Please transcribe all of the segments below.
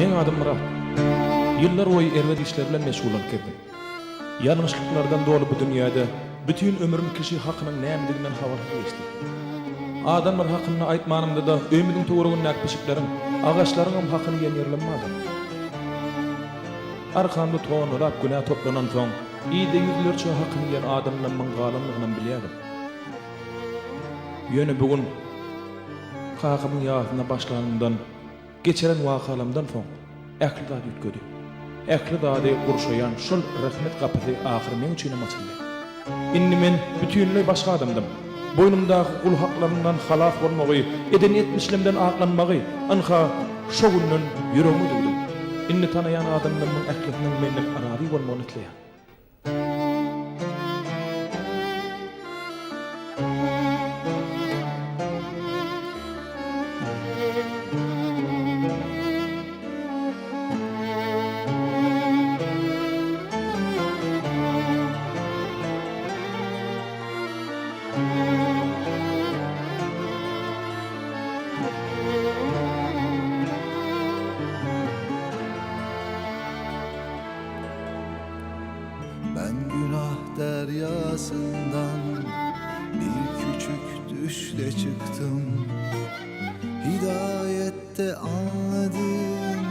Men adım Murat. Yıllar boyu erwet işler bilen meşgul bolup keldim. Yanlışlıklardan dolu bu dünyada bütün ömrüm kişi hakkının nämeliginden habarsız geçti. Adamlar hakkını aytmanymda da ömrüň toğrugyny näkpişiklerim, agaçlaryň hakkını ýerlenmedi. Arkamda toňulap günä toplanan soň, ýyda ýüzlerçe hakkını ýer adamlaryň galanlygyny bilýärdim. Ýöne bugün kakymyň ýasyna başlanandan, geçeren wakalarymdan soň ähli zat ýetgedi. Ähli zady gurşaýan şol rahmet kapysy ahyr men üçin açyldy. Indi men bütünlüğü başga adamdym. Boynumdaky kul haklaryndan halas bolmagy, eden etmişlemden aklanmagy, anha şo günden ýüregime dugdum. Indi tanayan adamlaryň ähliniň menden arary bolmagyny isleýär. Ben günah deryasından bir küçük düşle çıktım. Hidayette anladım,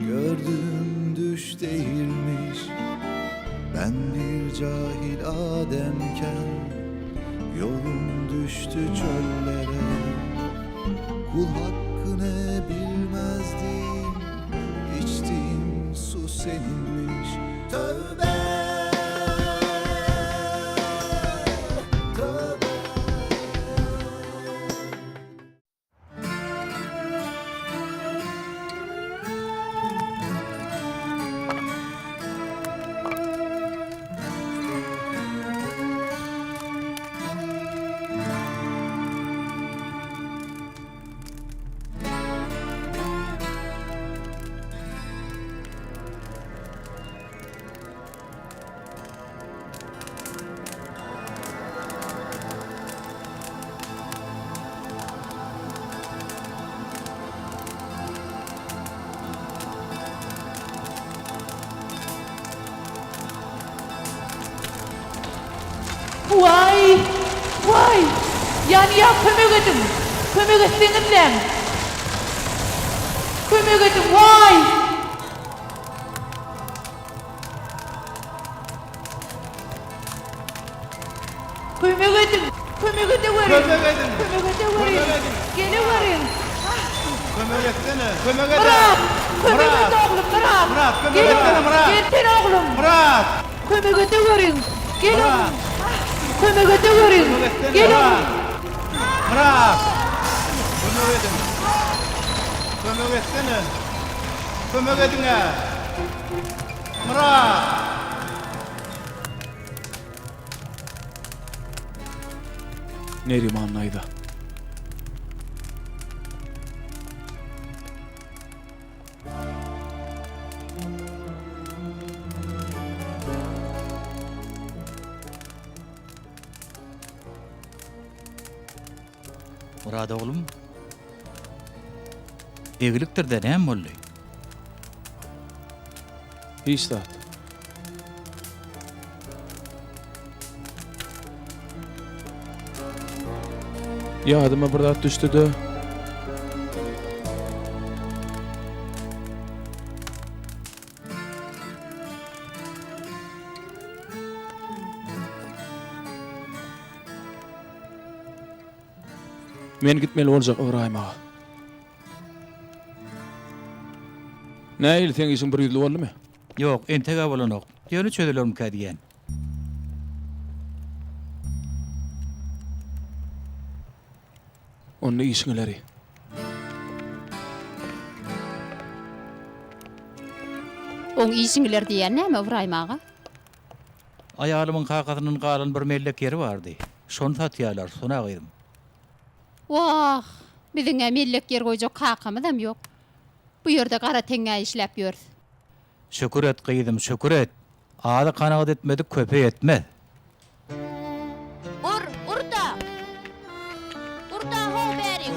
gördüğüm düş değilmiş. Ben bir cahil Ademken yolum düştü çöllere. Kul hakkını bilmezdim, içtiğim su seninmiş. Tövbe. Vay! Yani ya kömek edin. Kömek etsinizler. Kömek edin, vay! Kömek edin. Kömek ediverin. Kömek edin. Kömek ediverin. Kömek edin. Geliverin. Kömek etsene, kömek edin. Murat! Kömek Murat! et oğlum, Murat! Murat, kömek Gelin. etsene Murat! Gelsin oğlum. Murat! Kömek ediverin. Gelin. Murat! Kömek ediverin. Kömek etsene Gelin. Murat! Murat! Kömek edin. Kömek etsene. Kömek edin ya. Murat! Neriman Nayda. Murad oğlum, evliliktir de näme boldy? Hiç zat. Yadıma bir zat düştü de men gitmeli boljak Ibrahim'a. Näil sen işin bir ýüzli boldymy? Yok, entege bolanok. Ýöne çödülerim kädigen. Onu işiňleri. Oň işiňler diýen näme Ibrahim ağa? Ayalymyň kakasynyň galan bir mellek ýeri bardy. Şonu satýarlar, şona gyrym. Wah, biziň mellek ýer goýjak kakamydam ýok. Bu ýerde gara teňe işläp ýör. Şükür et gydym, şükür et. Adı kanagat etmedi, köpe etmez. Urda! Urda ho berin!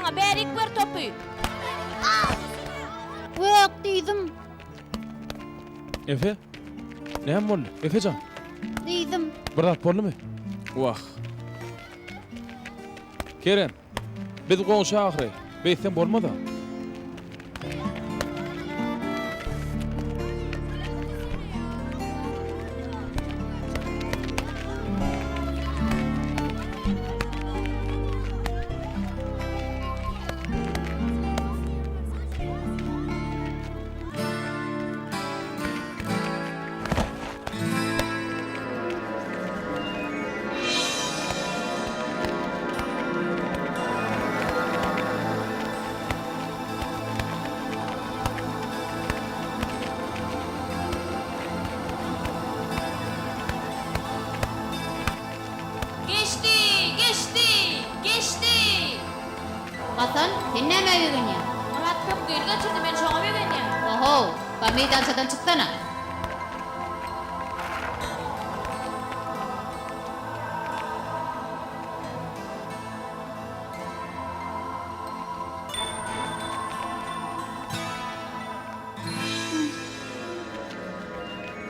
sana berik ver topu. Wek diýdim, Efe? Näme boldy? Efejan? diýdim. Bir zat boldymy? Wah. Kerem, biz goňşy ahry. Beýsen bolmada. Geçti, geçti, geçti. Hasan, sen näme ýören ýa? Murat top geri geçirdi ben şoňa begenýär. Oho, ba meydançadan çıksana.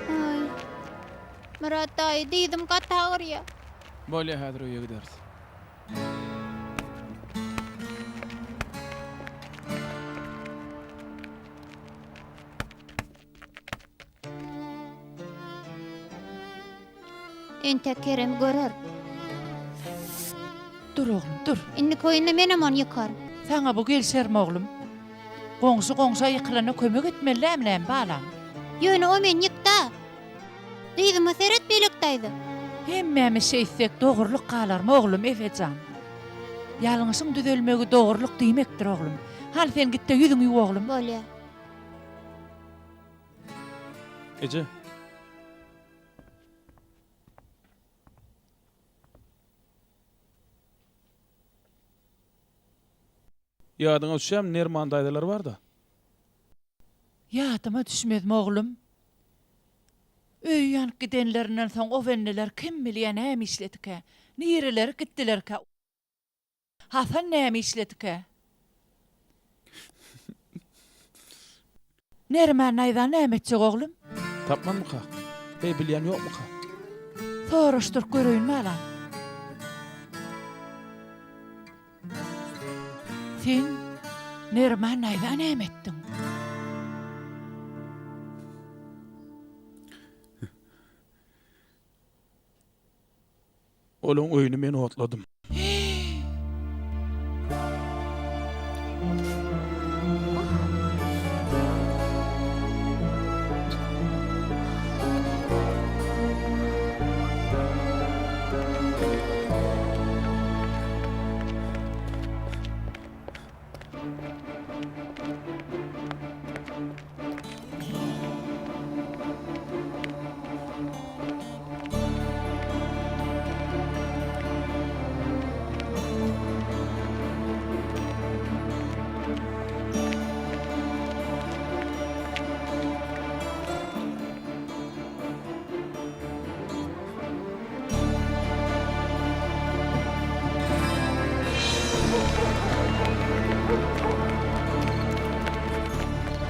Ay. Murat dayı diýdim gata ağrıya. Bolýa häzir öýe gideriz. Ente Kerem görer. Dur oğlum dur. Inni koyunda men aman yıkar. Sana bu gelsermi oğlum? Goňsy goňsa ýyklana kömek etmeliämlän balam. Ýöne o men yıkta. Diýdim seret belikdaýdy. Hemmemi seýsek dogurluk galarmy oğlum Efejan? Ýalňysyň düzelmegi dogurluk diýmekdir oğlum. Hal sen gitde ýüzüňi ýuw oğlum. Bolýa. Ece. Ýadyňa düşýärmi Nerman daýdalar bar da. Ýadyma düşmezmi oğlum? Öý ýanyp gidenlerinden soň o wenneler kim bilýän näme işledike? Nireler gitdilerke? Hasan näme işledike? Nerman naýdan näme etjek oğlum? Tapmanmy ka? Hey bilýän ýokmy ka? Soruşdyr görüýün balam. Sen Nerman naýdan näme etdiň? Olaň öýüni men otladym.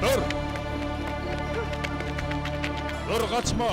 Dur! Dur kaçma!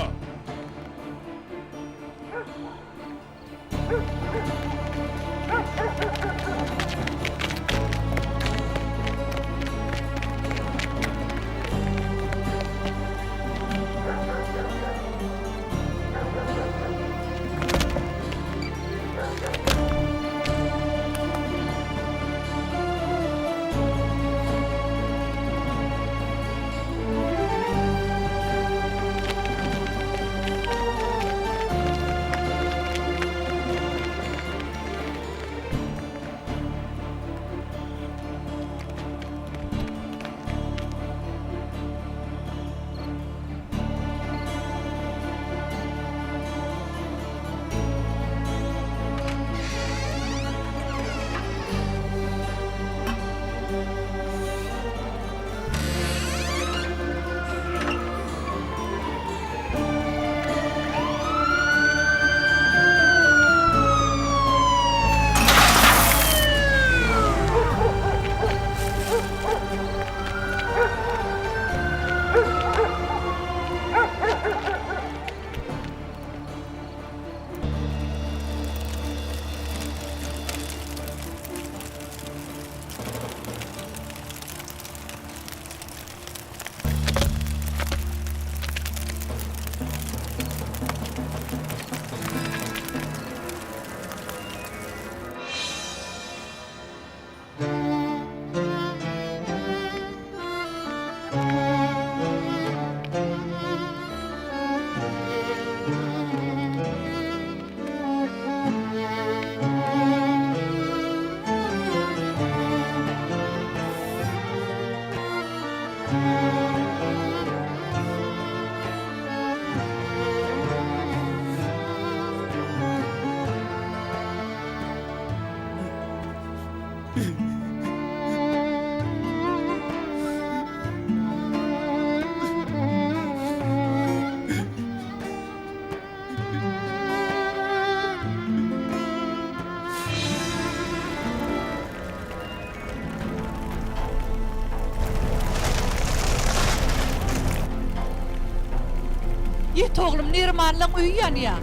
Yet oğlum Nirman'la uyu yanıya.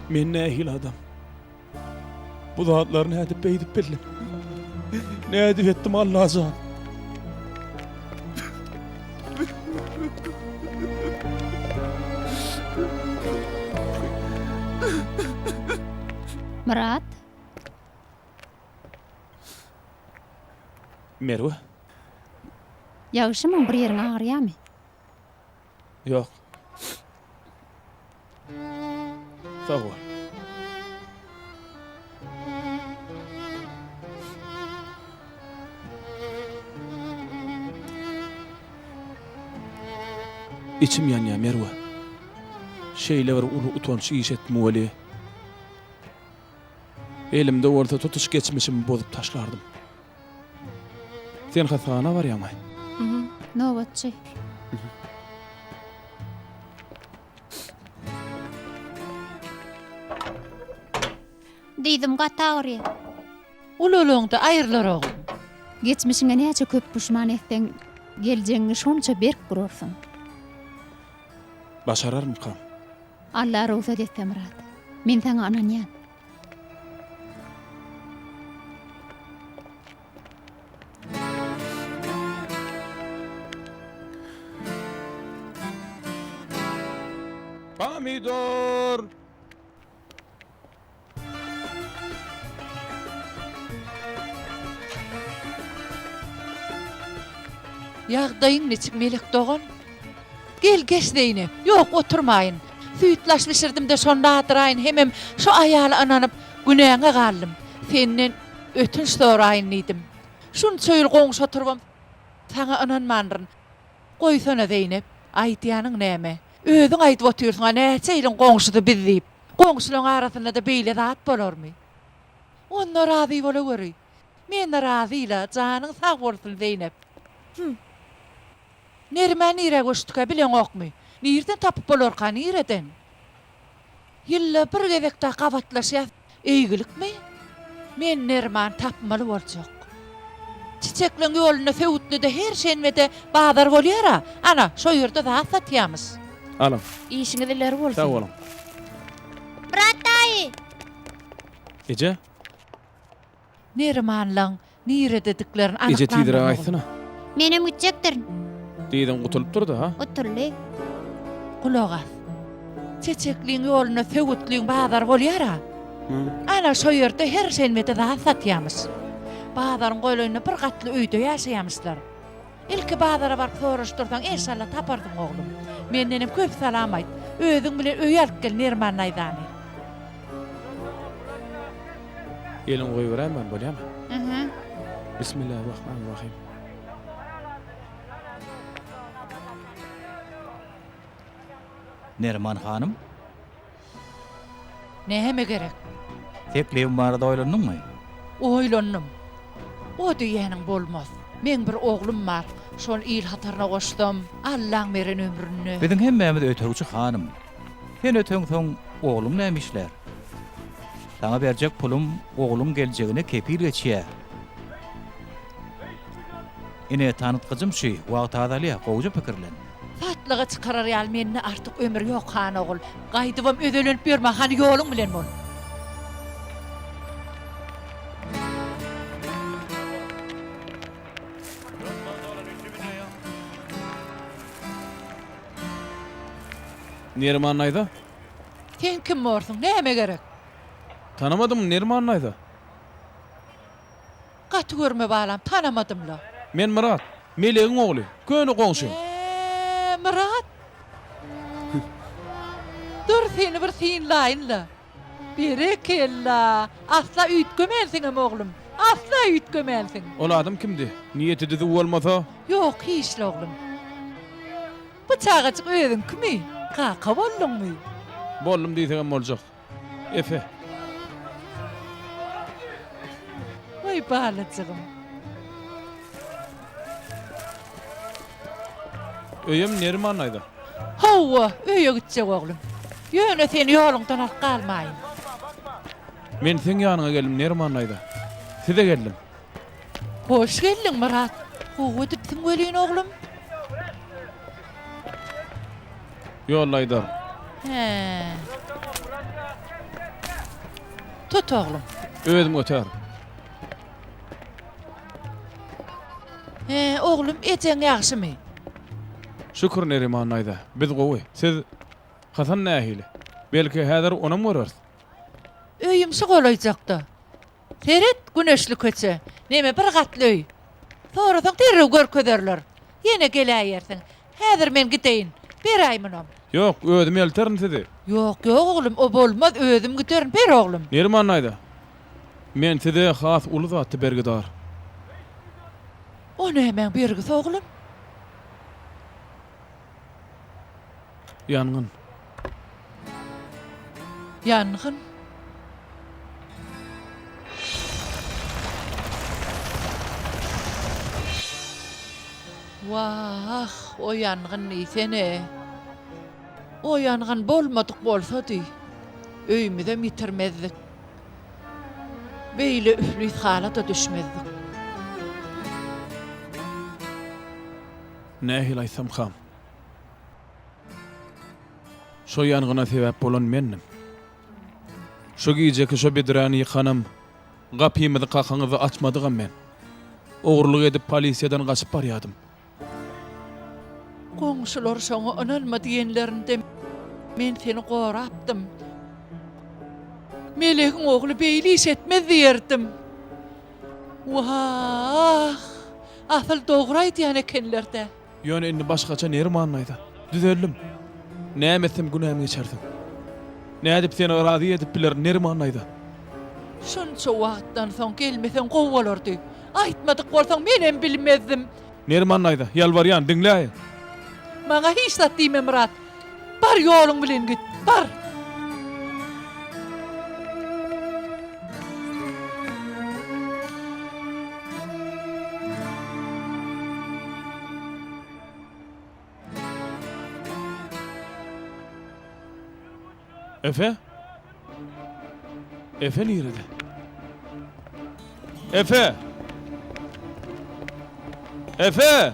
Men nähil adam. Bu zatlar nädip beýdip bildim. Nädip etdim Allah zat. Murat, Merwe? ýagşymyň bir ýeriň agyrýarmy? Yok. Sağ ol. İçim yanýar Merwe. Şeýle bir uly utanç iş etdim weli. Elimde orta tutuş geçmişimi bozup taşlardım. Sen hasana var ýa-ma. Nobatçy. Diýdim gata agyrýar. Ululuğunda ayrılar oğlum. Geçmişiňe näçe köp puşman etseň, geljegiňi şonça berk gurarsyň. Başararmı kam? Allah rowsat etse Murat. Men saňa ananýan. Pomidor! Yağdayın neçik melek doğun. Gel geç Zeynep. Yok oturmayın. Süýtlaş pişirdim de şonda atırayın. Hemem şu ayalı ananıp günäňe gallym. Senden ötünç soraýyn diýdim. Şun söýül goňşa oturbam. Saňa ananmandyr. Goýsana Zeynep. Aýtýanyň näme? Özüň aýdyp oturýarsyň. Näçe ýylyň goňşudy biz diýip. Goňşularyň arasynda da beýle zat bolarmy? Onlar razy bolawary. Men de razyla. Janyň sag bolsun Zeynep. Nermen ire goştuka bilen okmy? Nirden tapıp bolarka nireden? Yilla bir gezekde gabatlaşýar. Eýgilikmi? Men Nerman tapmaly boljak. Çiçekleň ýoluna feutlyda her şenmede bazar bolýar. Ana, şo ýerde zat satýarmys. Alam. İşiňiz ileri bolsun. Sağ olun. Murat daýy. Ece? Nermanlaň nire dediklerini Ece tiýdire anyklanmaly. aýtsana. Menem ütjekdir. Diýden gutulup durdy ha? Oturly. Kulak as. Çiçekliň ýoluna feutlyň bazar bolýar. Ana şo ýerde her şenmede zat satýarmys. Bazarın goýlaryna bir gatly öýde ýaşaýamyslar. İlki bazara barıp soraşdyrsaň inşallah tapardyň oglum. Mendenim köp salam aýt. Özüň bilen öýe alyp gel Nerman aýdany. Elin goýberem ben bolýarmy? Mhm. Bismillahirrahmanirrahim. Nerman hanım, Näme gerek? teklifim barada oýlandymmy? Oýlanyp. O diýäniň bolmaz. Men bir oglum bar. Şol il hataryna goşdum. Allaň beren ömrüni. Biziň hemmämiz öterüçi hanım. Sen öteň soň oglum nämişler? Sana berjek pulum oglum geljegine kepil geçýär. Ine tanıtgyjym şu, wagt adaly, gowja pikirlen. Fatlyga çykarar ýaly menne artyk ömür ýok han ogul. Gaýdybam ödelenip berme han ýoluň bilen bol. Nerman aýda? Sen kim bolsun? Näme gerek? Tanamadym Nerman aýda. Gaty görme balam, tanamadymla. Men Murat, Meleğin ogly, köni goňşy. Murat. seni bir sinlayınla. Berekella. Asla ütgömensin ama oğlum. Asla ütgömensin. Ol adam kimdi? Niyeti dedi olmasa? Yok hiç oğlum. Bıçağıcık ödün kimi? Kaka bollun mu? Bollum diýsegem boljak. Efe. Vay balacığım. Öyem Neriman aýda. Hova, öýe gitjek oğlum. Ýöne seni ýolundan alyp galmaýyn. Men sen ýanyňa geldim Neriman aýda. Size geldim. Hoş geldin Murat. Howa dipsin welin oğlum. Ýollaýdar. He. Tut oğlum. Özüm götär. He, oğlum ejen ýagşymy? Şükür Neriman aýda. Biz gowy. Siz Hasan nähili? Belki häzir ona görür. Öýüm şu golaýjakda. Seret güneşli köçe. Neme bir gatly öý. Soradan derrew görkezerler. Ýene geläýersiň. Häzir men giteýin. Beraýmynam. Yok, özüm elterin sizi. Yok yok oğlum, o bolmaz. Özüm giterin. Ber oğlum. Neriman aýda. Men size has uly zatdy bergidar. O ne hemen bergis oğlum? Ýangyn. Yangın. Vah, o yangın neyse. O yangın bolmadık bolsady, öýümüde bitirmezdik. Beýle üflüýt halata düşmezdik. Nähil aýsam ham. Şo ýangyna sebäp bolan mennim. Şo gijeki şo bedrany ýykanam. Gapymyzy kakaňyzy açmadygam men. Ogurlyk edip polisiýadan gaçyp barýadym. Goňşular şoňa inanma diýenlerinde men seni gorapdym. Melegiň ogly beýli iş etmez diýerdim. Wah! Asal dogry aýdýan ekenlerde. Ýöne indi başgaça Neriman aýda. Düzeldim. Nämesim günämi geçerdim. Nädip seni razy edip biler Neriman aýda. Şunça wagtdan soň gelmesen gowalardy. Aýtmadyk bolsaň menem bilmezdim. Neriman aýda, ýalbarýan diňläýin. Maňa hiç zat diýme Murat. Bar ýoluň bilen git, bar. Efe? Efe nerede? Efe! Efe!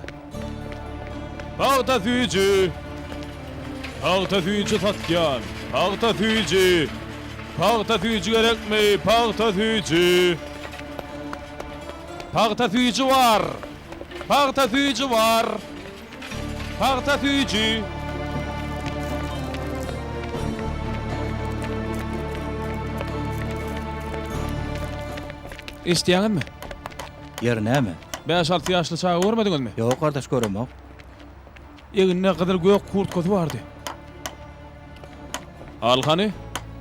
Pağta tüyücü! Pağta tüyücü satyan! Pağta tüyücü! Pağta tüyücü gerek mi? Pağta tüyücü! Pağta tüyücü var! Pağta tüyücü var! Pağta tüyücü! İsteýäňiz mi? Yer näme? 5-6 ýaşly çağa görmediňizmi? Ýok kardeş göremok. Eginde kadar gök kurtkozy bardy. Al hany?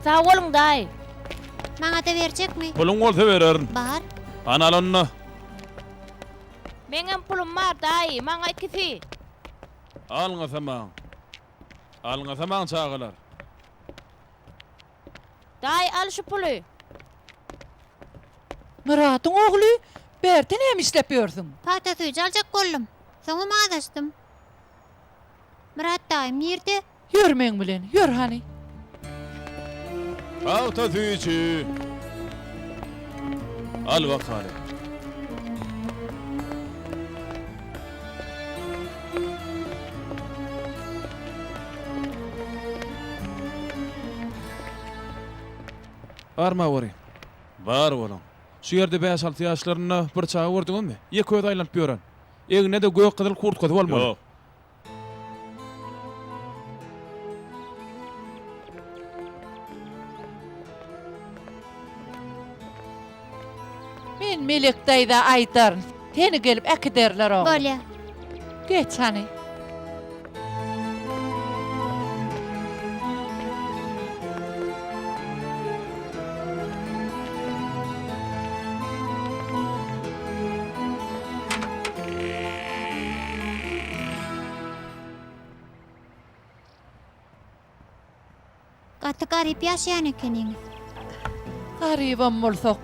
Sağ olun daý. Maňa da berjekmi? Pulun bolsa bererin. Bar. Ana alonna. Meňem pulum bar daý, maňa ikisi. Alňa samaň. Alňa samaň çağalar. Daý al şu pulu. Murat'ın ogly, berde näme işlep ýörsiň? Pata tüýjü aljak boldum. Soňa maňdaşdym. Murat daýym ýerde. Ýörmeň bilen, ýör hani. Pağta tüyücü. Al bakale. Arma wari. Bar bolan. Şu ýerde 5-6 ýaşlaryna bir çağa gördiňizmi? Ýek öýde aýlanyp ýören. Egne de gök gyzyl kurtkozy bolmaly. Ýok. Men melek daýda aýtaryn. Seni gelip äkiderler oğlum. Bolýa. Geç hani. gaty garyp ýaşaýan ekeniňiz. Garibam bolsak,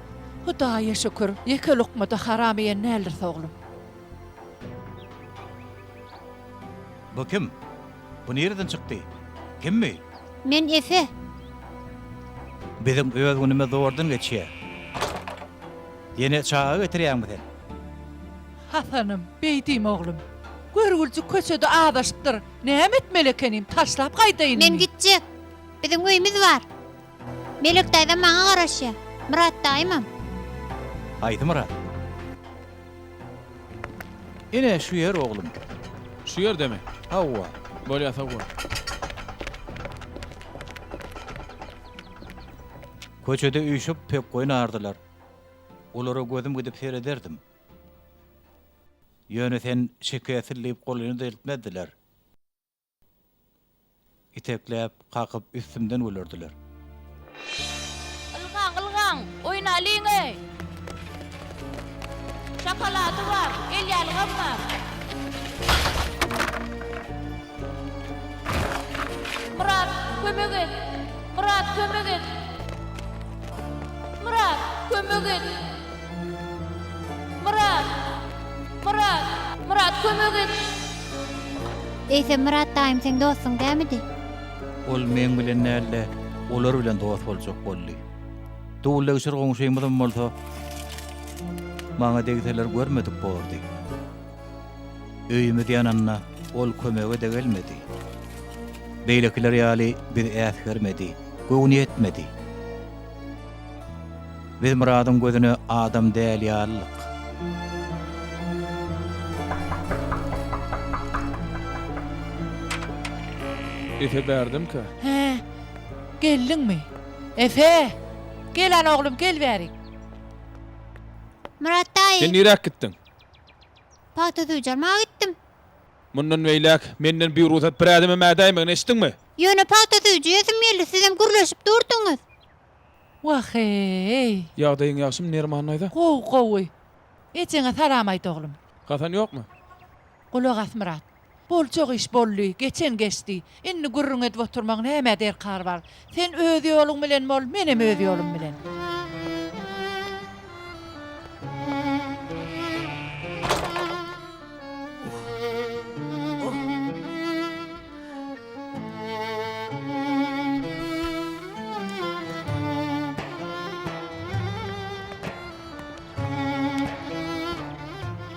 Hudaýa şükür, ýeke lukmada haram ýen nälir soglum. Bu kim? Bu nereden çıktı? Kim mi? Men Efe. Bizim öz günüme doğrudan geçiyor. Yine çağa getireyim mi sen? Hasanım, beydim oğlum. Görgülçü köçede adaşıptır. Näme etmelekenim, taşlap gaýdaýyn. Men gitjek. Bizim öýümüz bar. Melek daýda maňa garaşýar. Murat daýmam. Haydi Murat. Yine şu yer oğlum. Şu yer deme. Havva. Böyle yatağa koy. Köçede üýşüp pek oýnardylar. Olara gözüm gidip seyrederdim. Ýöne sen şekeýetlenip goluny da eltmediler. İtekläp, kakyp üstümden ölerdiler. Ilgaň, oýna liňe. Şokolady var, gel ýalgam var. Murat, kömek et. Murat, kömek et. Murat, kömek et. Murat. Murat, kömek et. Eýse Murat daýym sen dostum dämidi? Ol men bilen näle, olar bilen dost boljak boldy. Dowla üşür goňşymyzam bolsa, maňa degseler görmedik boldy. Öýüme diýananna ol kömege de gelmedi. Beýlekiler ýaly bir äs vermedi, göwni etmedi. Biz Muradyň gözüne adam däl ýalyk. Efe berdim ki. He, geldin mi? Efe, gel an oğlum, gel bäri. Murat Sen daýy. nirek gittin? Paýta duýjarma gittim. Mundan meýlek, menden bir ruhsat bir adamy mädäýmegini eşitdiň mi? Ýöne paýta duýjysym geldi, sizem gürleşip durduňuz. Wah hey. Ýagdaýyň ýaşym Nerman aýda. Gowy. Eçeňe salam aýt oğlum. Hasan ýokmy? Kulak as Murat. Bol çok iş bolly, geçen geçdi. Inni gurrun edip oturmak näme derkar var. Sen öz ýoluň bilen bol, menem öz ýolum bilen.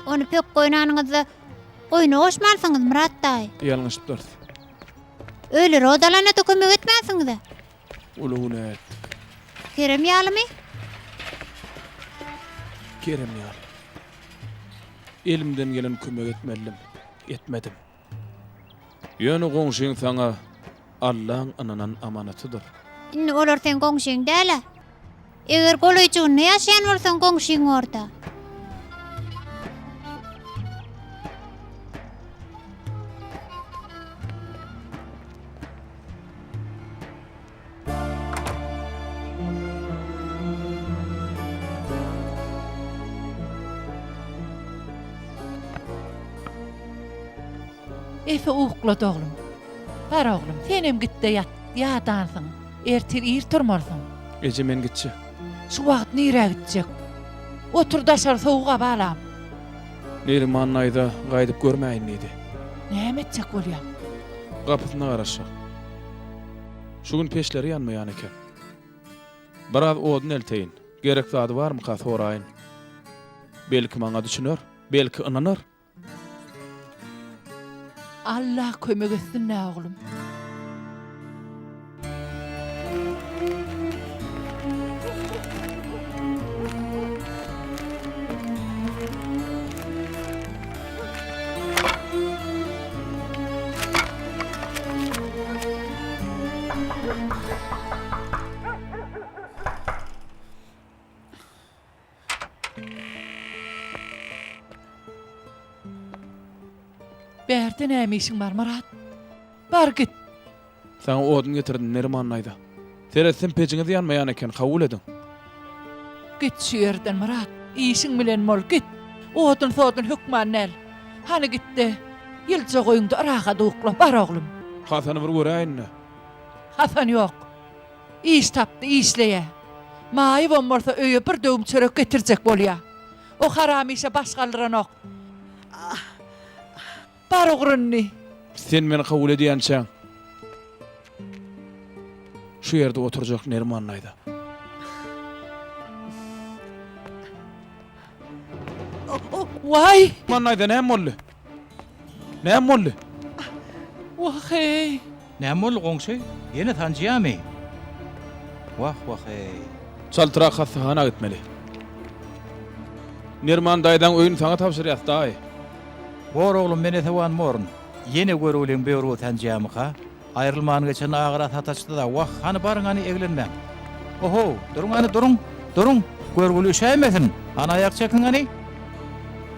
Onu pek oýnanyňyzda oýna goşmarsyňyz Murat daý. Ýalňyş dur. Öyle rodalana da kömek etmäsiňiz. Uluguna et. Kerem ýalymy? Kerem ýaly. Elimden gelen kömek etmelim. Etmedim. Ýöne goňşyň saňa Allahyň ananan amanatydyr. Inni olar sen goňşyň däle. Eger golaýjygyny ýaşaýan bolsaň goňşyň orda. Efe uklad oğlum. Bar oğlum, senem gitte yat, ýadansın. Ertir ir turmarsın. Ece men gitçi. Şu wagt nire gitjek? Otur daşar soğuğa balam. Nerman aýda gaýdyp görmäýin idi. Näme etjek bolýar? Gapysyna garaşak. Şu gün peşleri ýanmaýan eken. Biraz odun elteýin. Gerek zady barmy ka soraýyn. Belki maňa düşünür, belki ynanyr. Allah kömek etsin ne oğlum. Bärde näme işiň bar Murat? Bar git. Sen odun getirdin Nerman aýda. Teresin pejiňiz ýanmaýan eken, kabul edin. Git şu yerden Murat. İşiň bilen bol git. Odun sodun hükman näl. Hani gitti. Ýylja goýuňda araga duýukla bar oğlum. Hasany bir göräýin. Hasan yok. İş tapdı, işleye. Maýy bolmasa öýe bir döwüm çörek getirjek bolýa. O haram işe baş galdyranok. Bar ogurunny. Sen meni kabul edýänçäň. Şu ýerde oturjak Nerman aýda. Vay! Nerman aýda näme boldy? Näme boldy? Wah hey! Näme bol goňşy? Ýene tanjýamy. Wah hey. Çaltırak hastahana gitmeli. Nerman daýdan öýünü saňa tapşyrýar daý. Bor oglum meni tawan morun. Ýene görülen beýru tanjýamy ha. Aýrylman geçen agyrat hataçdy da wah hany barıň hany eglenmä. Oho, duruň hany duruň. Duruň. Görgüli üşämesin. Ana ayak çekin hany.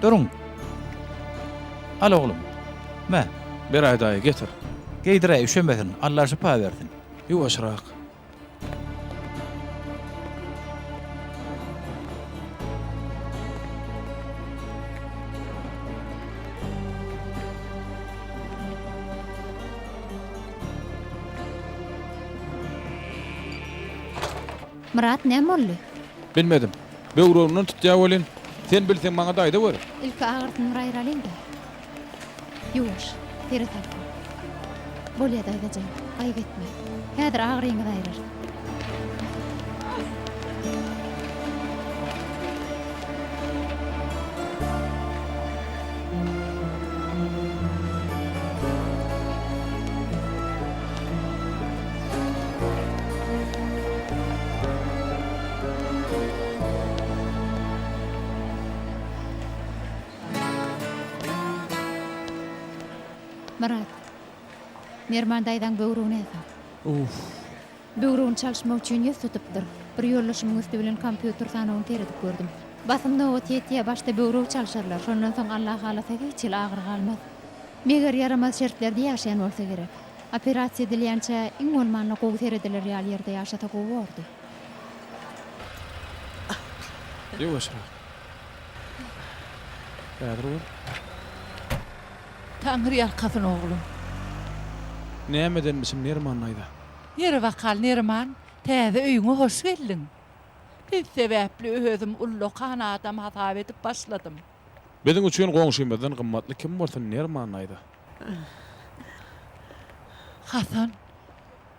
Duruň. Al oglum. Mä, Bir aý daý getir. geýdire üşemesin. Allah şifa bersin. Ýuwaşrak. Murat näme boldy? Bilmedim. Böwrüňden tutýa bolyn. Sen bilseň maňa daýda ber. Ilki ağırtın raýralyň-da. Ýuwaş, tere tarpa. Bolýa daýdajan, gaýp etme. Häzir agyryňy daýrar. Murat, Nerman daýdan böwrüňi esa. Uf. Böwrüň çalşmak üçin ýüz tutupdyr. Bir ýollaşymyň üstü bilen kompýuter sanawyny teredip gördüm. Basymda o ýetýär başda böwrüň çalşarlar. Şondan soň Allah halasa hiç agyr galmaz. Meger yaramaz şertlerde ýaşaýan bolsa gerek. Operasiýa edilýänçe iň bolmanyny gowy terediler ýaly ýerde ýaşata gowy boldy. Ýuwaşrak. Häzir bol. Taňry ýalkasyn oglum. Nämeden misim Nerman aýda? Ýere wakal Nerman, täze öýüňe hoş geldiň. Bir sebäpli özüm ullukan adam hasap edip başladym. Biziň üçin goňşymyzdan gymmatly kim bolsa Nerman aýda? Hasan.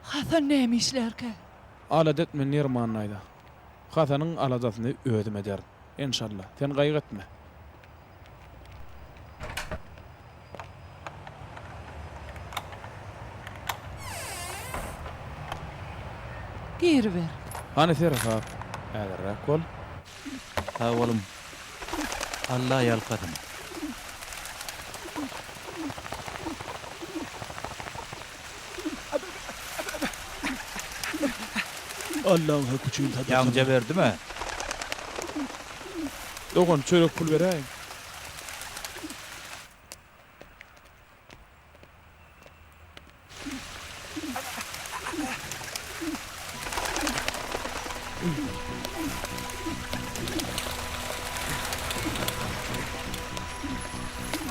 Hasan näme işlerke? Aladet men Nerman aýda. Hasanyň aladasyny özüm ederim. İnşallah. Sen gaýg etme. Geri ver. Hani serap ha? Häzirrak bol. Ha oğlum. Allah ýalkadym. Allah'ım höküçüğün tadı. Ýaňja berdime? Dogan çörek pul bereyim.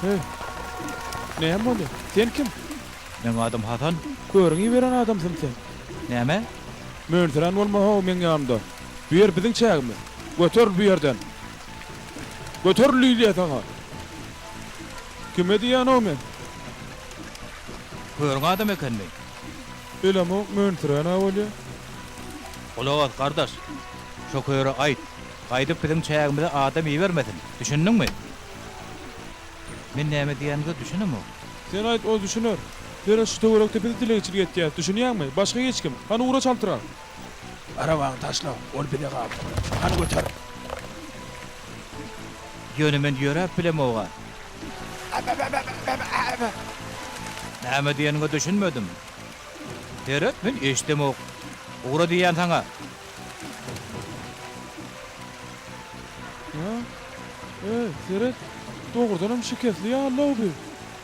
Hey. Näme boldy? Sen kim? Men adam Hasan. Görüňi beren adamsın sen. Näme? Möntüren bolma ho men ýanymda. Bu ýer biziň çägimiz. Götür bu ýerden. Götür Liliýa taňa. Kime diýän o men? Görüň adam ekenmi? Elemo möntüren bolýa. Olawat kardeş. Şoköre aýt. Gaýdyp biziň çägimize adam iýermesin. Düşündiňmi? Men näme diýände düşünemi? Sen aýt o düşünür. Dere şu töwerekde biz dilegiçilik etýär. Düşünýärmi? Başga hiç kim? Hani ura çaltyrar. Arabaňy taşla, ol bile gap. Hani götür. Ýönemen ýörep bilem oga. Näme diýenine düşünmedim. Deret men eşdemok. Ura diýän taňa. Ha? Seret. Dogrudanam şiketli ya Allah bi.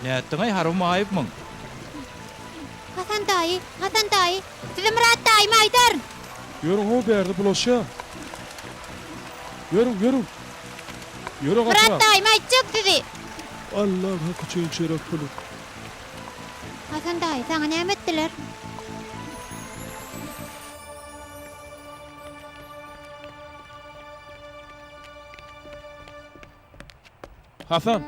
Näetdiňi harum aýypmyň. Hasan daýy. Size Murat daýmy aýdar. Yürüň o berdi bulaşa. Yürüň. Yürü Murat gaçra. daýmy aýtjak sizi. Allah höküçüğün çörek pulu. Hasan daýy, saňa näme etdiler? Hasan.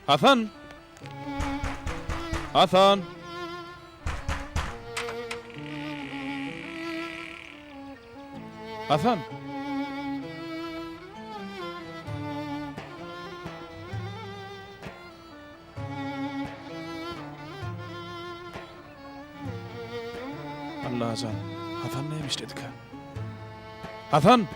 Hasan. Hasan. Hasan. Allah can. Hasan neymiş dedik ha? Hasan.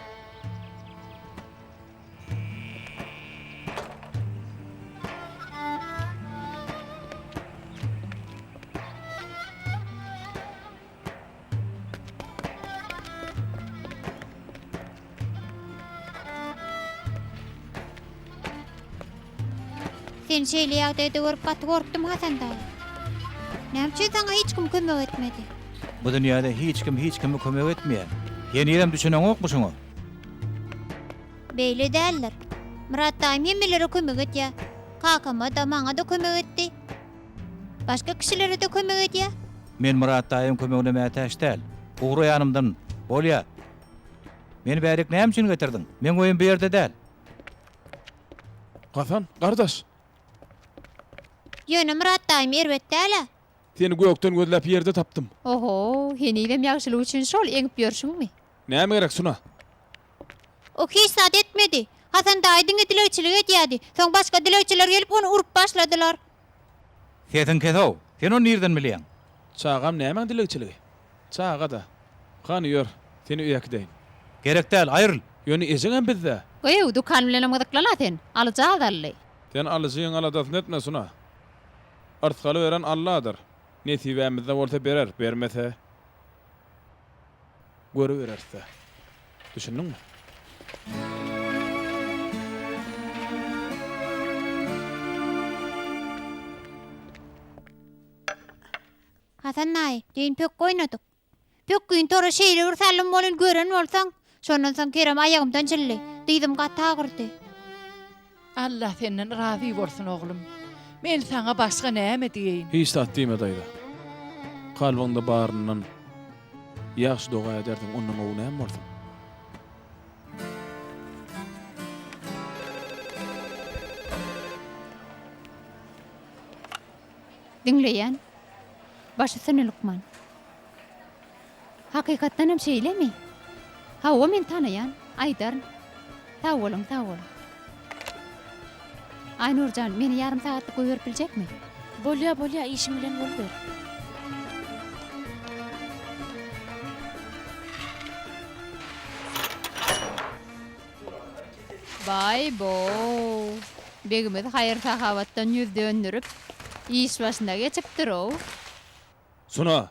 Sen şeýle ýagdaýda görüp gatty gorkdum Hasan da. Näme sana hiç kim kömek etmedi? Bu dünýäde hiç kimi kömek etmeýär. Ýeni ýerem düşüneň okmy şoňa? Beýle däldir. Murat daýym hemmelere kömek etýär. Kakama da maňa da kömek etdi. Başga kişilere de kömek etýär. Men Murat daýym kömeglemä täş däl. Ugry ýanymdan bolýa. Meni bärik näme üçin getirdiň? Men goýum bu ýerde däl. Hasan, kardeş. Ýöne Murat daýym erbetde ala. Seni gökten gözläp ýerde tapdym. Oho, henilem ýagşylyk üçin şol eňip ýörşüňmi? Näme gerek suna? O hiç saat etmedi. Hasan daýdyň dileçilik etýärdi. Soň başga dileçiler gelip onu urup başladylar. Setin kesow. Sen onu nerden bilýän? Çağam näme dilegçiligi? Çağa da. Kan ýör, seni öýekdeýin. Gerek däl, aýryl. Ýöni ejeňem bizde. Goýu dukan bilen gydyklana sen. Alja daly. Sen alyjyň aladatyn etme suna. Artgaly beren Allah'dır. Nesibämizde bolsa berer, bermese görü bererse. Düşündiňmi? Hasan naý, deýin pök goýnadyk. Pök gün tora şeýle bir salym bolan gören bolsaň, şondan soň kerem aýagymdan çylly. Diýdim gatty agyrdy. Allah senden razy bolsun oglum. Men sana başga näme diýeýin? Hiç tat diýme daýda. Kalbyňda baryndan ýaxşy doga ederdiň, ondan o näme bolsun? Dinleýän. Başysyny Lukman. Hakykatdan hem şeýlemi? Ha, o men tanaýan, Aýdar. Sag bolun, sag bolun. Aynurjan, meni yarım saatlyk öýerip biljekmi? Bolýa, işim bilen bolýar. Bay bo. Begimiz hayır sahavattan yüz döndürüp iş başına geçipdir o. Suna.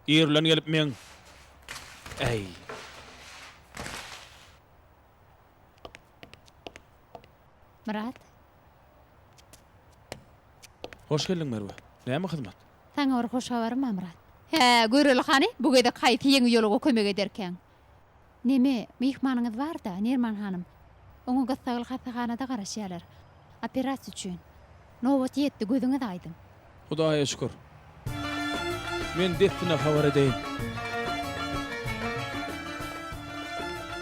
Ýerlen gelip men. Ey. Murat, Hoş geldin Merve. Näme hyzmat? sana bir hoş habarym var Murat. He, göreli hani bu gede kaýty ýeňi ýoluga kömek ederken. Neme, mihmanyňyz bar da, Nerman hanım. Oňa gasagyl hastahanada garaşýarlar. Operasiýa üçin. Nowat ýetdi, gözüňiz aýdym. Hudaýa şükür. Men detdine habar edeyim.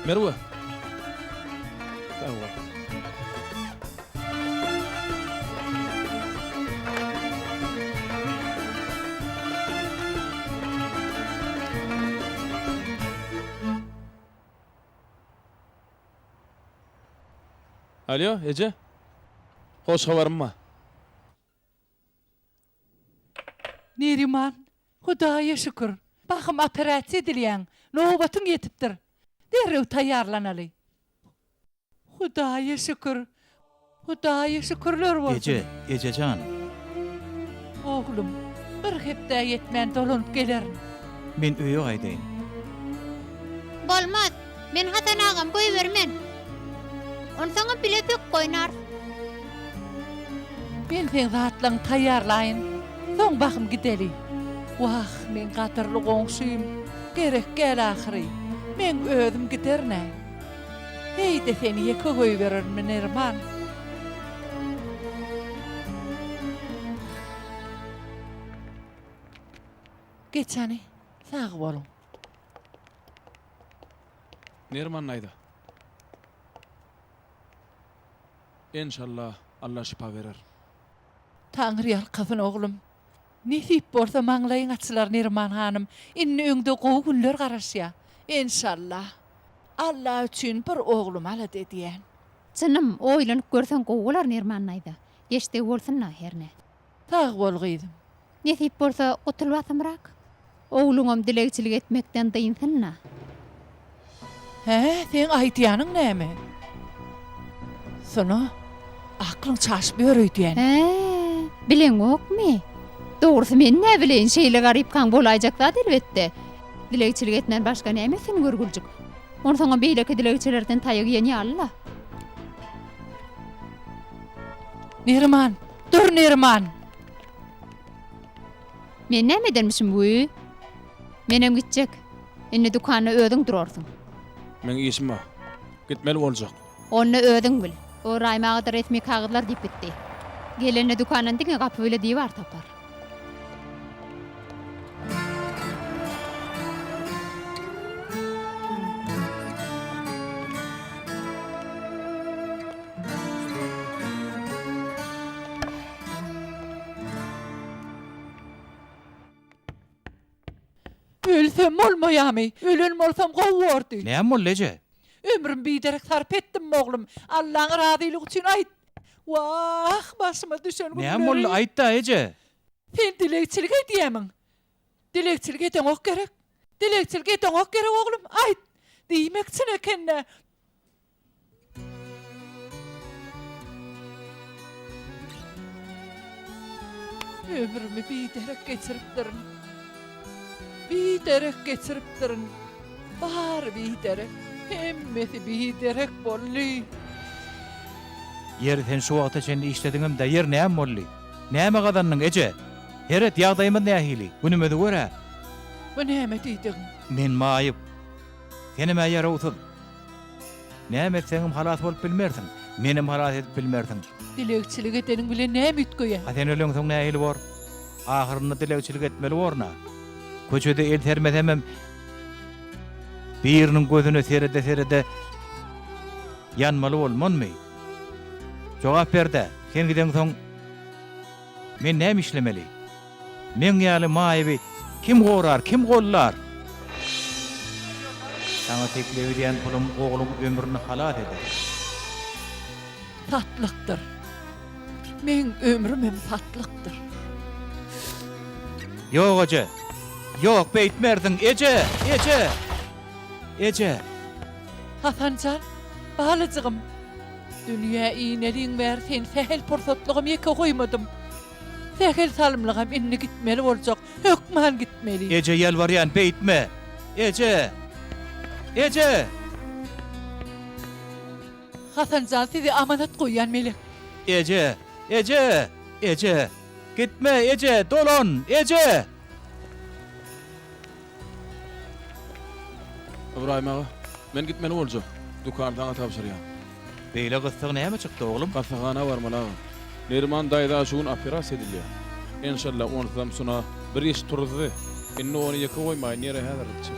Merve. Sağ ol. Alo, Ece. Hoş habarym mı? Neriman, Hudaýa şükür. Bakım operasiýa edilýän, nowatyň ýetipdir. Derrew taýýarlanaly. Hudaýa şükür. Hudaýa şükürler bolsun. Ececan. Oglum, bir hepde ýetmän dolanyp gelerim. Men öýe gaýdaýyn. Bolmaz. Men Hasan agam goýbermen. Onu sana bile pök goýnar. Men sen zatlaň taýýarlaýyn. Soň bakym gideli. Wah, men gatyrly goňşym. Gerek gel ahyry. Men özüm giderne. Heýde seni ýeke goýberermin Erman. Geçeni, sağ bolun. Nerman naýda? İnşallah Allah şifa verer. Taňry ýalkasyn oglum. Nesip bolsa maňlaýyň açylar Nirman hanım. Inni öňde gowy günler garaşýa. İnşallah. Allah üçin bir oglum ala dediýän. Çynnym, oýlanyp görsen gowular Nirman aýda. Geçti bolsunna herne. Tag bolgydım. Nesip bolsa gutulwatymrak. Oğluňam dilegçilik etmekden dyýynsynna. He, sen aýtýanyň näme? Sono aklyň çaşyp ýörüýdýän. Bilen okmy? Dogrusu men ne bilen şeýle garyp kaň bolaýjak zat elbetde. Dilegçilik etmän başga nämesin görgüljek. Onu soňa beýleki dilegçilerden taýyk ýeni Allah. Nirman, dur Nirman. Men näme edenmişim bu? Menem gitjek. Indi dukany özüň durarsyň. Men işim var. Gitmeli boljak. Onu özüň bil. O raýmaga da resmi kagydlar diýip bitdi. Gelene dukanyň diňe gapy bile diýip bar tapar. Ölsem olmayamy. Ölen bolsam gowurdy. Näme bol eje? Ömrüm biderek sarp etdim oglum. Allah'ın radylygy üçin aýt. Wah, başyma düşen Näme bol aýtda eje? Sen dilekçilik edýämiň. Dilekçilik eden ok gerek. Dilekçilik eden ok gerek oglum. Aýt. Diýmekçin ekenne. Ömrümü biderek geçiripdirin. Biderek geçiripdirin. Bar biderek. Hemmesi biderek bolly. Yer sen şu wagta çenli işlediňim da yer näme bolly? Näme gadanyň eje? Heret ýagdaýymy nähili? Günümedi görä. Bu näme diýdiň? Men maýyp. Senime ýere utul. Näme etseňim halat bolup bilmersiň. Menim halat edip bilmersiň. Dilekçilik edeniň bilen näme ütgeýär? Ha sen öleň soň nähili bor? Ahyryny dilekçilik etmeli borna. Köçede el termedemem. Biriniň gözüne serede yanmaly bolmanmy? Jogap berde. Sen giden soň men näme işlemeli? Men ýaly maýyby kim gorar, kim gollar? Sana teklip edýän pulum oglum ömrüni halat eder. Tatlykdyr. Men ömrüm hem tatlykdyr. Yok eje. Yok beýtmerdiň eje, eje. Eje. Hasancan, bahalyjygym. Dünýä iňneliň bär sen sähel pursatlygym ýeke goýmadym. Sähel salymlygam inni gitmeli boljak. Hökman gitmeli. Eje ýalbarýan beýtme. Eje. Eje. Hasancan sizi amanat goýan melek. Eje. Eje. Eje. Gitme Eje, dolon Eje. İbrahim ağa, men gitmeli boljak. Dukandan tapşyrýar. Beýle gystyk näme çykdy oglum? Gafagana barmaly ağa. Neriman daýda şuň operasiýa edilýär. İnşallah ondan sonra bir iş turdy. Inni onu ýeke goýmaý nere häzirlikçi.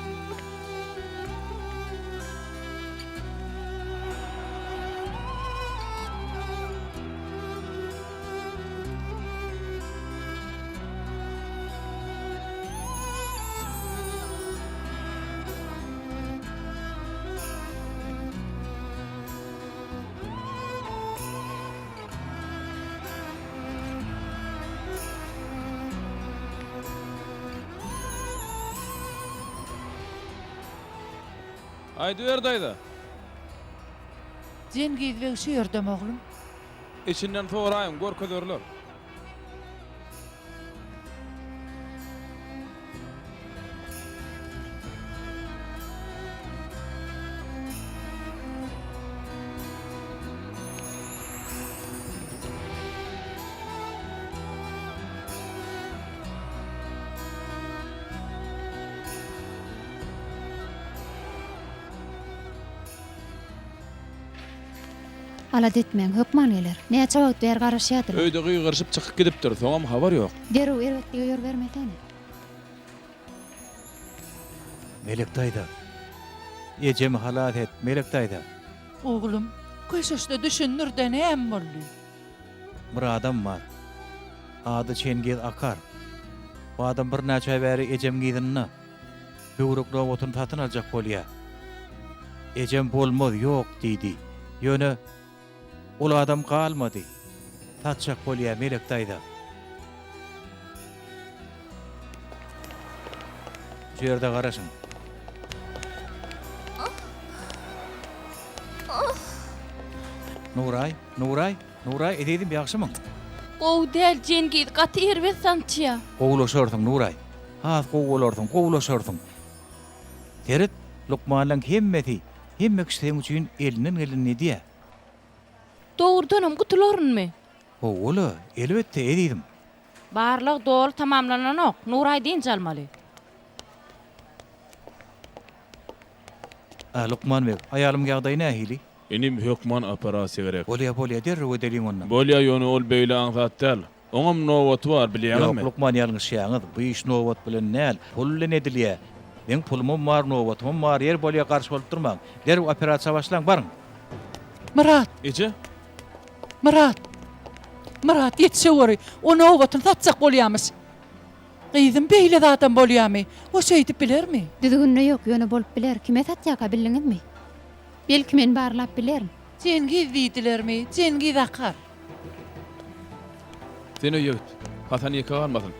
Aýdy ber daýda. Jengiz we şu ýerdem oglum. İçinden soraýym, görkezörler. Alat etmeň, hökman geler. Näçe wagt ber garaşýadylar. Öýde gyýgyrşyp çykyp gidipdir, soňam habar ýok. Derew erwetde ýör bermesene. Melek daýda. Ejem halat et, melek daýda. Oglum, Köşeşde düşünürden hem bolly. Bir adam var. Adı Çengiz Akar. Bu adam bir näçe bäri ejem gidinna. Böwrek robotun tatyn aljak bolýar. Ejem bolmaz ýok diýdi. Ýöne ol adam kalmady. Tatjak bolýar melek daýda. Jerde garaşyň. Nuray, ededim ýagşymyň? Gow del Cengiz gaty erbet sançya. Gowlaşardyň Nuray. Az gowlaşardyň. Terit Lukmanlaň hemme kişiň üçin elinden gelinni diýär. Doğrudanam gutularynmy? Ola, elbetde ededim. Barlyk dol tamamlananok. Nuray diýen çalmaly. Lukman bek, ayalym ýagdaý nähili? Enim hökman operasiýa gerek. Bolýa, derre ödeliň ondan. Bolýa ýöne ol beýle aňzat däl. Oňam nowaty bar Yok, bilýärmi? Lukman ýalňyş ýaňyz. Bu iş nowat bilen näl? Pul bilen edilýär. Men pulum bar, nowatym bar, yer bolýa garşy bolup durmaň. Der operasiýa başlaň barın. Murat, Ece? Murat yetişeweri. Onu ovatyn tatsak bolýarmys. Gyýdym beýle adam bolýarmy? O şeýdip bilermi? Düzgünne yok, ýöne bolup biler. Kime satýaka bildiňizmi? Belki men barlap bilerim. Cengiz diýdilermi? Cengiz Akar. Seni ýigit. Hasan ýeka almadyn.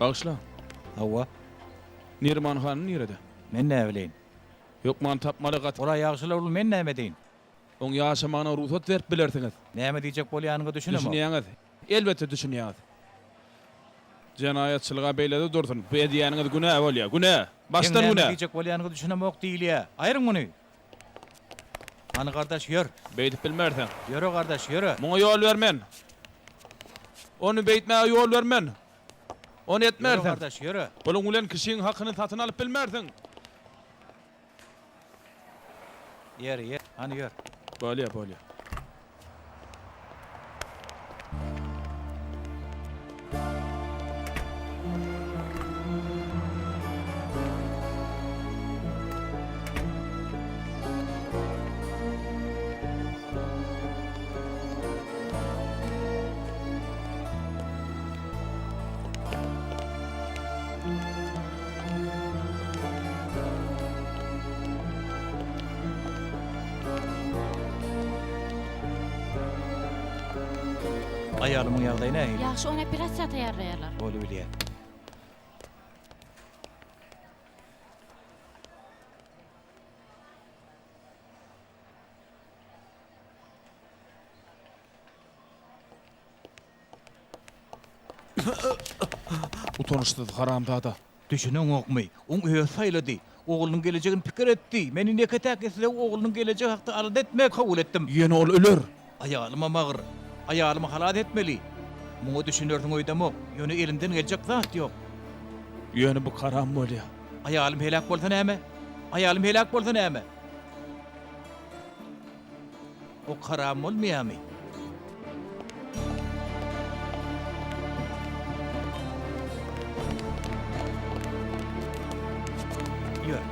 Bağışla. Hawa, Nirman hanyň nerede? men näme bileýin? Hökman tapmaly gat. Ola ýagşylar ul men näme deýin? Oň ýaşamagyna ruhsat berip bilersiňiz. Näme diýjek bolýanyňy düşünemem. Düşünýäňiz. Elbetde düşünýäňiz. Jinaýatçylyga beýlede dursun. Bu edýäniňiz günä bolýar. Günä. Baştan Näme günä. diýjek bolýanyňy düşünemok diýilýär. Aýryň muny. Ana gardaş ýör. Beýdip bilmersen. Ýöre gardaş, ýöre. Muňa ýol bermen. Onu beýtmäge ýol bermen. Onu Ýöre etmersen. gardaş, ýöre. Boluň bilen kişiň hakyny tatyn alyp bilmersin. Ýer, ana ýör. Bolýar. Ayalymyň ýagdaýy nähili? Yaxşı ona operatsiýa taýýarlaýarlar. Bolu bilýär. Utanışdyz haramzada. Düşüneň okmy. Oň öýe saýlady. Oglunyň gelejegini pikir etdi. Meni neketäk esle oglunyň gelejegi hakda arad etmek kabul etdim. Ýene ol öler. Ayalyma magyr. Ayalyma halat etmeli. Muňa düşünerdiň oýdamok. Ýöne elimden geljek zat ýok. Ýöne bu karam bolýar. Ayalym helak bolsa näme? Ayalym helak bolsa näme? O karam bolmaýarmy? Ýör.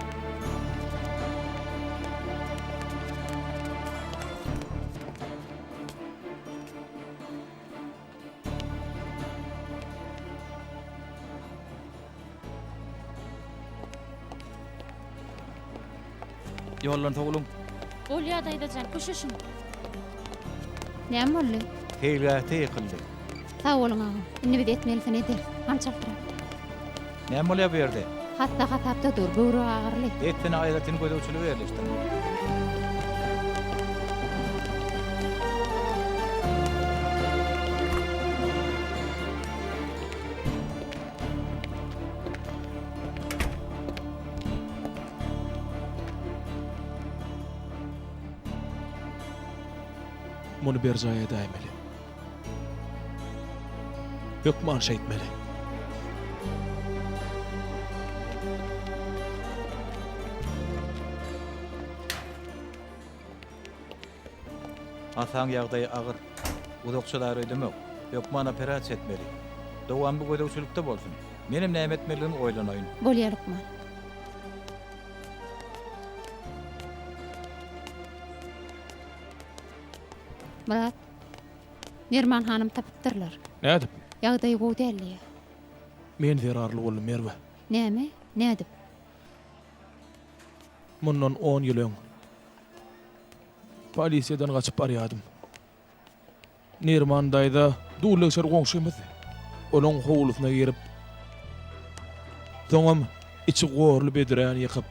Yollan toğulun. Bolýar daýdajan köşeşim. Näme boldy? Heýlgäte ýykyldy. Sağ bolun agam. Indi biz etmelisin eder. Ançakdyr. Näme bolýar bu ýerde? Hatta hatapda dur, böwrü agyrly. Etini aýratyn gödäwçiligi berleşdir. Muny bir jaýa daýmeli. Hökman şeýtmeli. Asaň ýagdaýy agyr. Udakçylar ödemek. Ýokman operasiýa etmeli. Dowam bu gödäwçilikde bolsun. Menim näme etmeligimi oýlanaýyn. Bolýar Lukman. Murat. Nerman hanım tapypdyrlar. Nädip? Ýagdaýy gowy däldi. Men zerarly boldum Merwe. Näme? Nädip? Mundan 10 ýyl öň polisiýadan gaçyp barýardym. Nirman daýda dulykşar goňşymyz. Olaň howlusyna girip soňam içi gorly bedräni ýykyp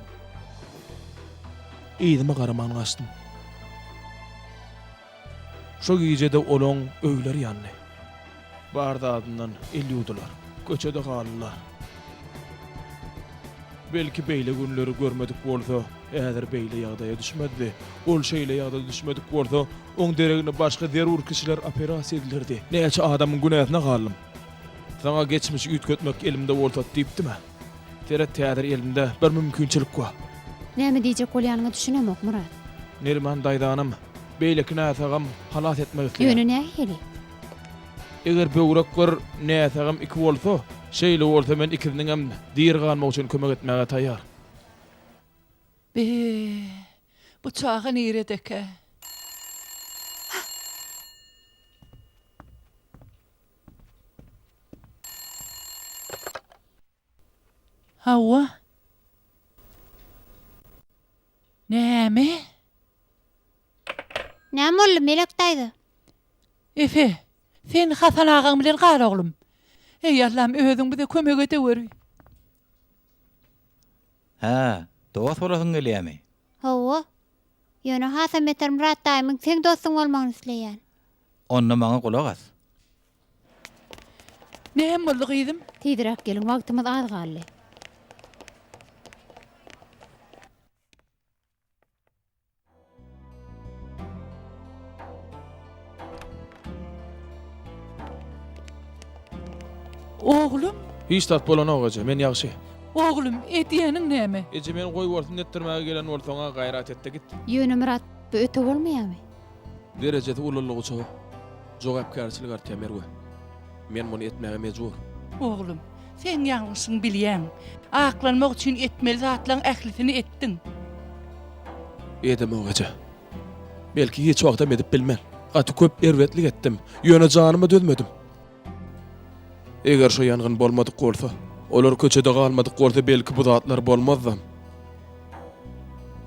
ýygyma garaman gaçdym. Şo gijede olaň öýleri ýandy. Bardadyndan elýudylar. Köçede galdylar. Belki beýle günleri görmedik bolsa, äder beýle ýagdaýa düşmedi. Ol şeýle ýagdaýa düşmedik bolsa, oň deregine başga zerur kişiler operasiýa edilirdi. Näçe adamyň günahyna galdym. Sana geçmiş üýtgetmek elimde bolsa diýipdimi? Teret täze elimde bir mümkinçilik bar. Näme diýjek bolýanyňy düşünemek Murat. Neriman daýdanam, beýleki näsagam halas etmek isleýär. Ýöne nähili? Eger böwrek bir näsagam iki bolsa, şeýle bolsa men ikisiniň hem diýer galmak üçin kömek etmäge taýýar. Be, bu çağı neredeki? Hawa? Näme? Näme boldy melek daýdy? Efe, sen Hasan ağam bilen gal oglum. Ey Allah'ım özüň bize kömek edewer. Ha, dost bolasyň gelýärmi? Hawa. Ýöne Hasan meter Murat daýmyň seň dostuň bolmagyny isleýän. Onda maňa kulak as. Näme boldy gyzym? Tidirek gelin, wagtymyz az galdy. Oglum, Hiç tat bolan ogaja, men ýagşy. oglum, etýäniň näme? Eje men goý bolsun etdirmäge gelen bolsaňa gaýrat etde git. Ýöne Murat, bu öte bolmaýarmy? Derejede ulullygy çoğ. Jogapkärçilik artýar Merwe. Men muny etmäge mejbur. Oglum, sen ýalňyşyň bilýän. Aklanmak üçin etmeli zatlaryň ählisini etdiň. Edem ogaja. Belki hiç wagtam edip bilmän. Gaty köp erwetlik etdim. Ýöne janymy dözmedim. Eger şo ýangyn bolmadyk bolsa, olar köçede galmadyk bolsa belki bu zatlar bolmazdam.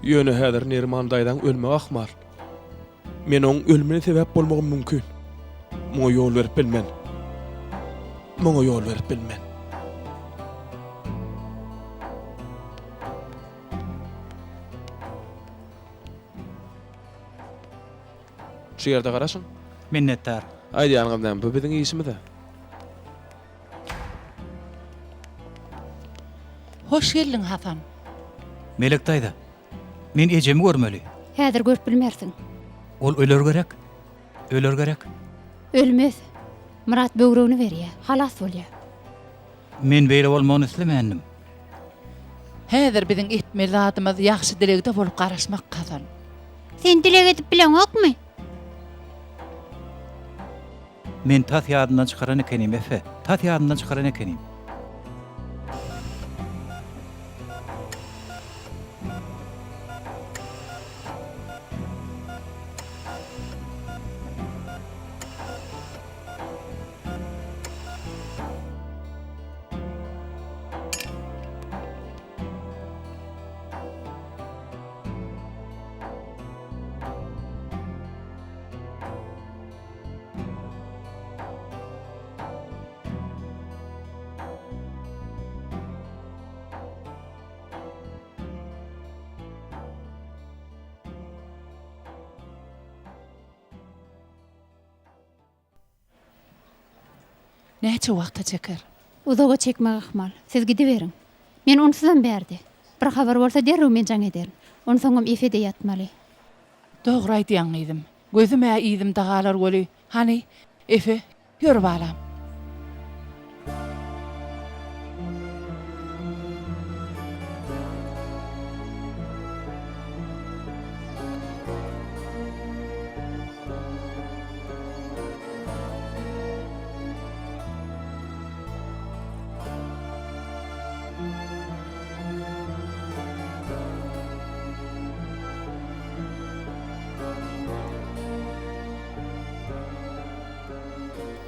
Ýöne häzir Neriman daýdan ölmek ahmal. Men oň ölmene sebäp bolmagym mümkin. Muňa ýol berip bilmän. Muňa ýol berip bilmän. Şu ýerde garaşyň. Minnettar. Aýdy ýanymdan, bu biziň işimiz. Hoş geldin Hasan. Melek daýdy. Men ejemi görmeli. Häzir görüp bilmersiň. Ol öler gerek. Öler gerek. Ölmez. Murat böwregini berýär, halas bolýar. Men beýle bolmagyny islemändim. Häzir biziň etmeli zatymyz ýaxşy dilegde bolup garaşmak Hasan. Sen dilek edip bilen okmy? Men tat ýadyndan çykaran ekenim efe. Tat ýadyndan çykaran ekenim. Näçe wagta çeker? Uzağa çekme ahmal. Siz gidiverin. Men onsuzdan berdi. Bir habar bolsa derrew men jaň ederim. Onsoňam efede yatmaly. Dogry aýdýan idim. Gözüme idim dagalar göli. Hani efe ýör balam.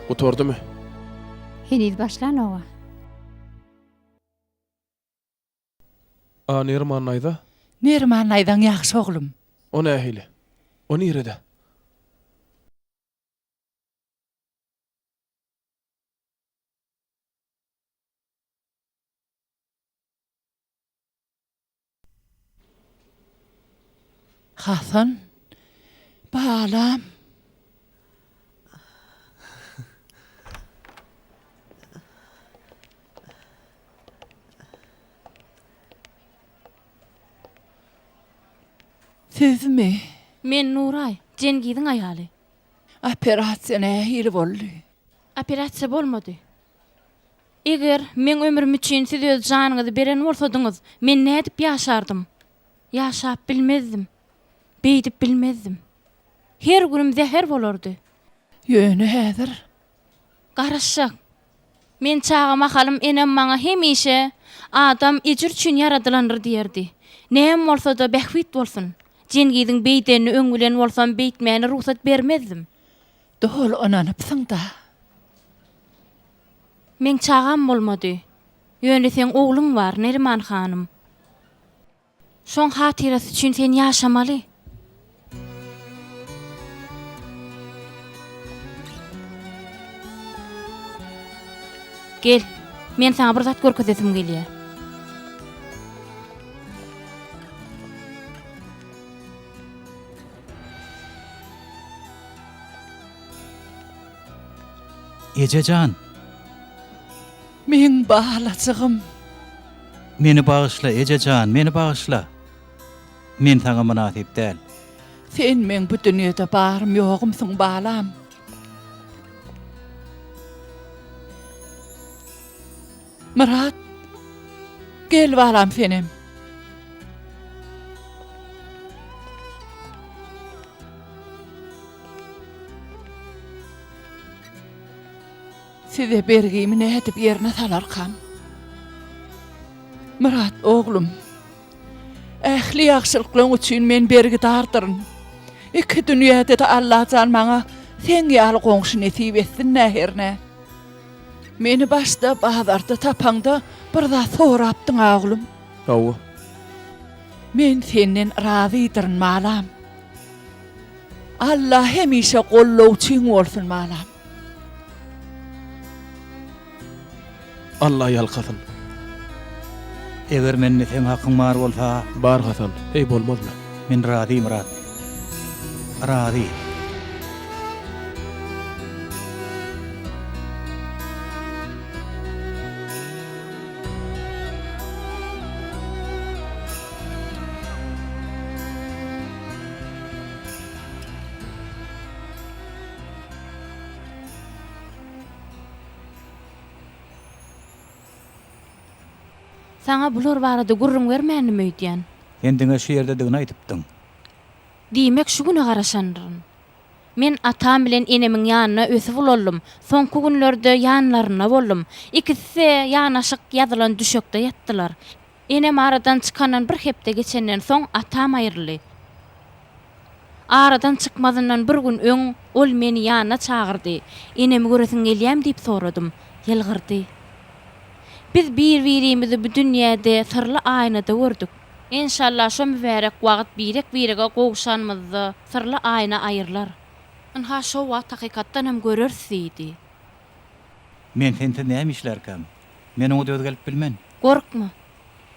Oturdumy? Heniz başlan owa. A Nerman aýda? Nerman aýdan ýaxşy oglum. O nähili? O nirede? Hasan. Balam. Sizmi? Men Nuray, Cengiziň aýaly. Operasiýa nähili boldy? Operasiýa bolmady. Eger men ömrüm üçin siz öz janyňyzy beren bolsadyňyz, men nädip ýaşardym? Ýaşap bilmezdim. Beýdip bilmezdim. Her günüm zäher bolardy. Ýöne häzir? Garaşak. Men çağama halym enem maňa hemişe adam ejir üçin yaradylandyr diýerdi. Näme bolsa da bähwit bolsun. Cengiziň beýdeni öňülen bolsam beýtmäni ruhsat bermezdim. Dol onanypsyň da. Men çağam bolmady. Ýöne sen ogluň bar, Neriman hanym. Şoň hatyrasy üçin sen ýaşamaly. Gel, men sana bir zat görkezesim gelýär. Ececan, Men balacygym. meni bağışla Ececan, meni bağışla. Men sana münasip däl. Sen men bu dünýede barym ýogumsyň balam. Murat, gel balam senem. Size bergimi nädip ýerine salarkam. Murat oglum, ähli ýagşylyklaryň üçin men bergi dardyryn. Iki dünýede de Allah jan maňa sen ýaly goňşy nesip etsin näherne. Meni başda bazarda tapanda bir da sorapdyň oglum. Awa. Men senden razydyrin malam. Allah hemişe gollawçyň bolsun malam. Allah ýalkasyn. Eger menne sen hakyň bar bolsa, Bar Hasan, ey bolmazmy? men razy Murat. Razy. Sana bular barada gurrun vermänimi öýdýän. Kendiňe şu ýerde digini aýdypdyň. Diýmek şu güne garaşandyryn. Men atam bilen enemiň ýanyna ösüp boldum. Soňky günlerde ýanlaryna boldum. İkisi ýanaşyk ýazylan düşekde ýatdylar. Enem aradan çykandan bir hepde geçenden soň atam aýryldy. Aradan çykmadyndan bir gün öň ol meni ýanyna çagyrdy. Enemi göresiň gelýär diýip soradym. Ýelgirdi. Biz bir-birimizi bu dünýäde sırly aýnada gördük. İnşallah şu mübarek wagt birek-birege gowşanmyzdy sırly aýna aýyrlar. Anha şu wagt hakykatdan hem görürsidi. Men sende näme işlerkäm? Men oňa döz gelip bilmen. Gorkma.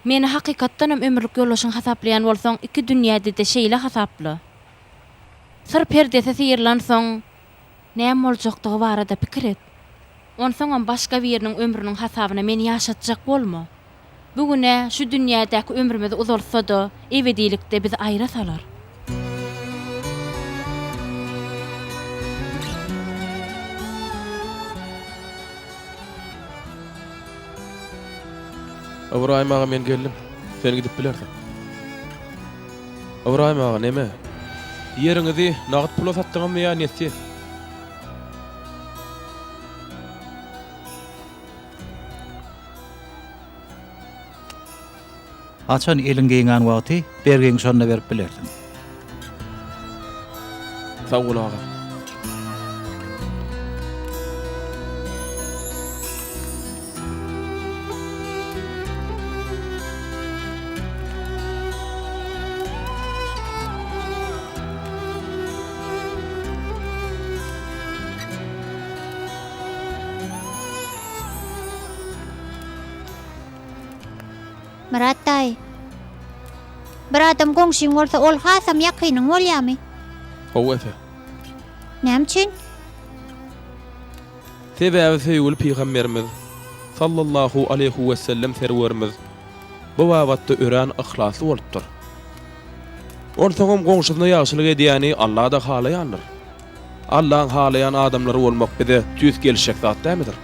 Meni hakykatdan hem ömürlük ýolaşyň hasaplayan bolsaň iki dünýäde de şeýle hasaply. Sır perdesi sıyırlan soň näme boljakdygy barada pikir et. onsoňam başga biriniň ömrüniň hasabyna meni ýaşatjak bolma. Bugüne şu dünýädäki ömrümüz uzalsa-da, ebedilikde bizi aýra salar. Ibrahim ağa men geldim. Sen gidip bilersin. Ibrahim ağa neme? Ýeriňizi nagyt pula satdyňmy ýa näçe? Açan elin geýän wagty bergeň şonda berip bilersin. Sag ol ağa. Murat daý. Bir adam goňşyň bolsa ol hasam ýakynyň bolýarmy? Hawa efe. Näme üçin? Sebäbi söýgül Peygamberimiz sallallahu aleyhi we sellem serwerimiz bu wagtda ören ihlasy bolupdyr. Ortaňam goňşusyna ýagşylyk edýäni Allah da halaýandyr. Allah'ın halayan adamları olmak bize tüys gelişek zat dämidir?